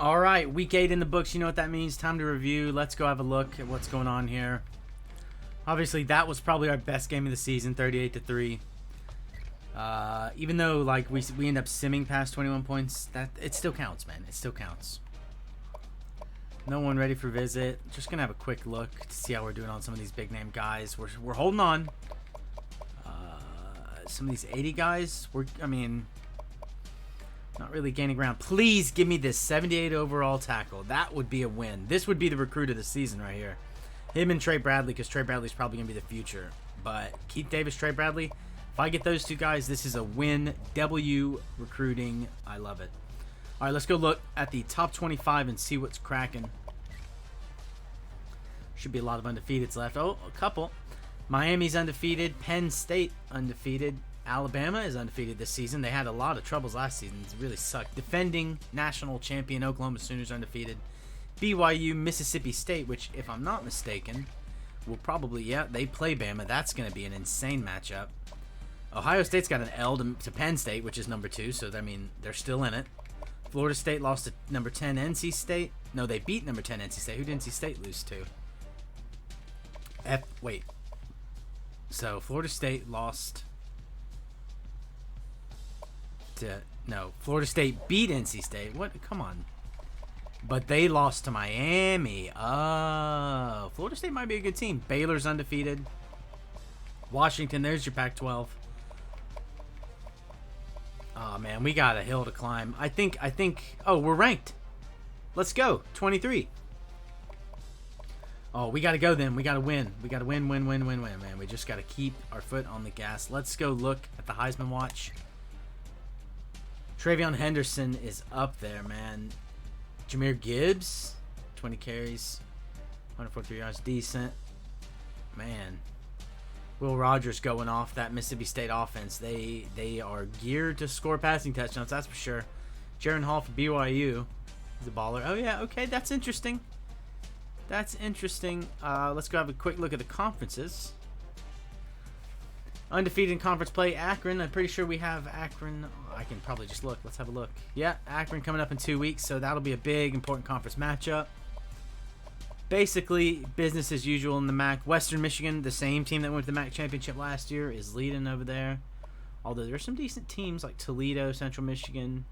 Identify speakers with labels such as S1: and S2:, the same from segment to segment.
S1: All right, week 8 in the books. You know what that means. Time to review. Let's go have a look at what's going on here. Obviously, that was probably our best game of the season, 38-3. Even though like we end up simming past 21 points, that it still counts, man. It still counts. No one ready for visit. Just gonna have a quick look to see how we're doing on some of these big name guys. We're holding on. Some of these 80 guys, not really gaining ground. Please give me this 78 overall tackle. That would be a win. This would be the recruit of the season right here. Him and Trey Bradley, because Trey Bradley's probably going to be the future. But Keith Davis, Trey Bradley, if I get those two guys, this is a win. W recruiting. I love it. All right, let's go look at the top 25 and see what's cracking. Should be a lot of undefeateds left. Oh, a couple. Miami's undefeated. Penn State undefeated. Alabama is undefeated this season. They had a lot of troubles last season. It really sucked. Defending national champion Oklahoma Sooners undefeated. BYU, Mississippi State, which, if I'm not mistaken, will probably, yeah, they play Bama. That's going to be an insane matchup. Ohio State's got an L to Penn State, which is number 2, so, I mean, they're still in it. Florida State lost to number 10 NC State. No, they beat number 10 NC State. Who did NC State lose to? Wait. So, Florida State lost to... No, Florida State beat NC State. What? Come on. But they lost to Miami. Oh, Florida State might be a good team. Baylor's undefeated. Washington, there's your Pac-12. Oh, man, we got a hill to climb. I think, oh, we're ranked. Let's go. 23. Oh, we got to go then. We got to win. We got to win, man. We just got to keep our foot on the gas. Let's go look at the Heisman watch. Travion Henderson is up there, man. Jahmyr Gibbs, 20 carries, 143 yards, decent. Man. Will Rogers going off that Mississippi State offense. They are geared to score passing touchdowns, that's for sure. Jaron Hall for BYU. He's a baller. Oh, yeah, okay, that's interesting. That's interesting. Let's go have a quick look at the conferences. Undefeated in conference play, Akron. I'm pretty sure we have Akron. I can probably just look. Let's have a look. Yeah, Akron coming up in 2 weeks, so that'll be a big, important conference matchup. Basically, business as usual in the MAC. Western Michigan, the same team that went to the MAC championship last year, is leading over there. Although there's some decent teams like Toledo, Central Michigan,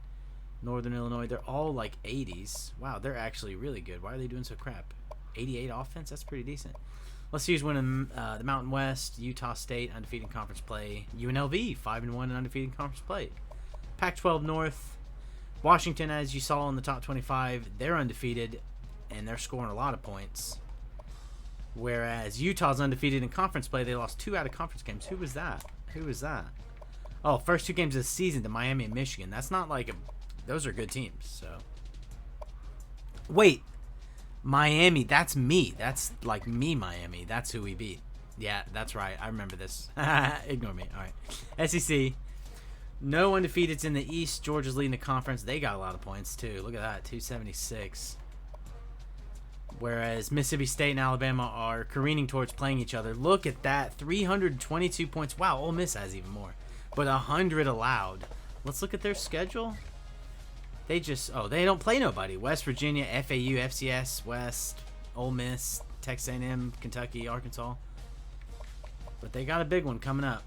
S1: Northern Illinois. They're all like 80s. Wow, they're actually really good. Why are they doing so crap? 88 offense? That's pretty decent. Let's see who's winning the Mountain West. Utah State, undefeated in conference play. UNLV, 5-1 in undefeated in conference play. Pac-12 North. Washington, as you saw in the top 25, they're undefeated, and they're scoring a lot of points. Whereas Utah's undefeated in conference play. They lost 2 out of conference games. Who was that? Who was that? Oh, first 2 games of the season to Miami and Michigan. That's not like a... Those are good teams, so... Wait. Miami, that's me. That's like me, Miami. That's who we beat. Yeah, that's right. I remember this. Ignore me. All right. SEC. No undefeateds in the East. Georgia's leading the conference. They got a lot of points, too. Look at that. 276. Whereas Mississippi State and Alabama are careening towards playing each other. Look at that. 322 points. Wow, Ole Miss has even more. But 100 allowed. Let's look at their schedule. They just, they don't play nobody. West Virginia, FAU, FCS, West, Ole Miss, Texas A&M, Kentucky, Arkansas. But they got a big one coming up.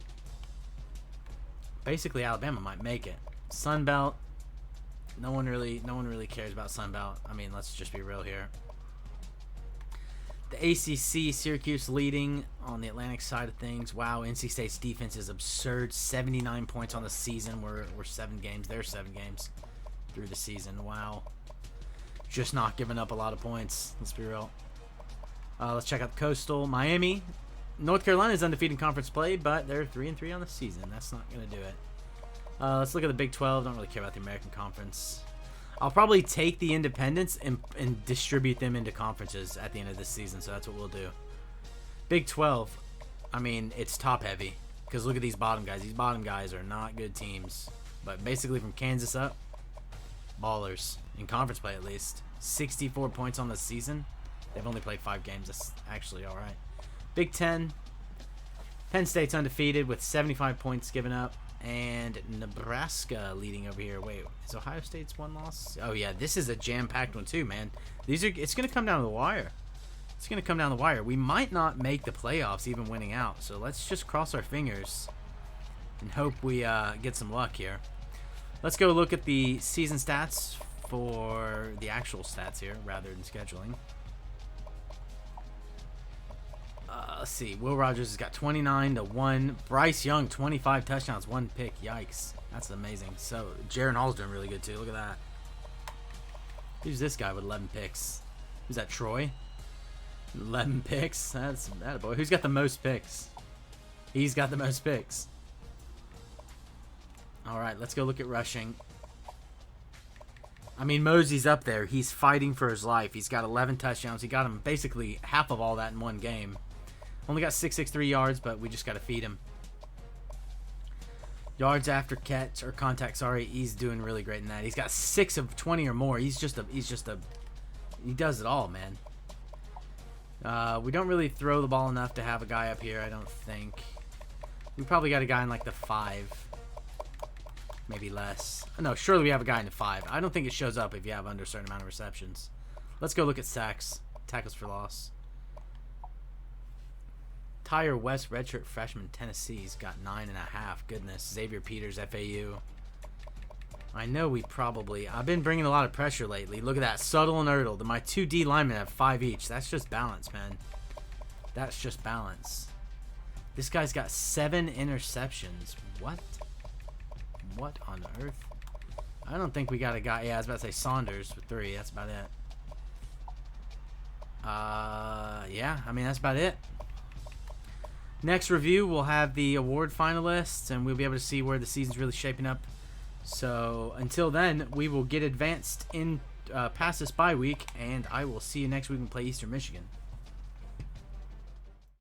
S1: Basically, Alabama might make it. Sun Belt. No one really cares about Sun Belt. I mean, let's just be real here. The ACC, Syracuse leading on the Atlantic side of things. Wow, NC State's defense is absurd. 79 points on the season. We're 7 games. They're 7 games through the season. Wow. Just not giving up a lot of points. Let's be real. Let's check out the Coastal. Miami. North Carolina is undefeated in conference play, but they're 3-3 on the season. That's not going to do it. Let's look at the Big 12. Don't really care about the American Conference. I'll probably take the independents and distribute them into conferences at the end of this season, so that's what we'll do. Big 12. I mean, it's top heavy, because look at these bottom guys. These bottom guys are not good teams. But basically from Kansas up, ballers. In conference play, at least. 64 points on the season. They've only played 5 games. That's actually alright. Big 10. Penn State's undefeated with 75 points given up. And Nebraska leading over here. Wait, is Ohio State's one loss? Oh yeah, this is a jam-packed one too, man. It's gonna come down to the wire. It's gonna come down the wire. We might not make the playoffs, even winning out. So let's just cross our fingers and hope we get some luck here. Let's go look at the season stats for the actual stats here, rather than scheduling. Let's see. Will Rogers has got 29 to 1. Bryce Young, 25 touchdowns, 1 pick. Yikes. That's amazing. So, Jaron Hall's doing really good, too. Look at that. Who's this guy with 11 picks? Who's that, Troy? 11 picks? That's that boy. Who's got the most picks? He's got the most picks. All right, let's go look at rushing. I mean, Mosey's up there. He's fighting for his life. He's got 11 touchdowns. He got him basically half of all that in one game. Only got 663 yards, but we just got to feed him. Yards after catch or contact, sorry. He's doing really great in that. He's got 6 of 20 or more. He does it all, man. We don't really throw the ball enough to have a guy up here, I don't think. We probably got a guy in like the 5. Maybe less. No, surely we have a guy in the 5. I don't think it shows up if you have under a certain amount of receptions. Let's go look at sacks. Tackles for loss. Tyre West, redshirt freshman, Tennessee's got 9.5. Goodness. Xavier Peters, FAU. I know we probably... I've been bringing a lot of pressure lately. Look at that. Subtle and Ertl. My 2 D linemen have 5 each. That's just balance, man. That's just balance. This guy's got 7 interceptions. What? What on earth? I don't think we got a guy. Yeah, I was about to say Saunders with 3. That's about it. Yeah, I mean, that's about it. Next review, we'll have the award finalists, and we'll be able to see where the season's really shaping up. So until then, we will get advanced in past this bye week, and I will see you next week and play Eastern Michigan.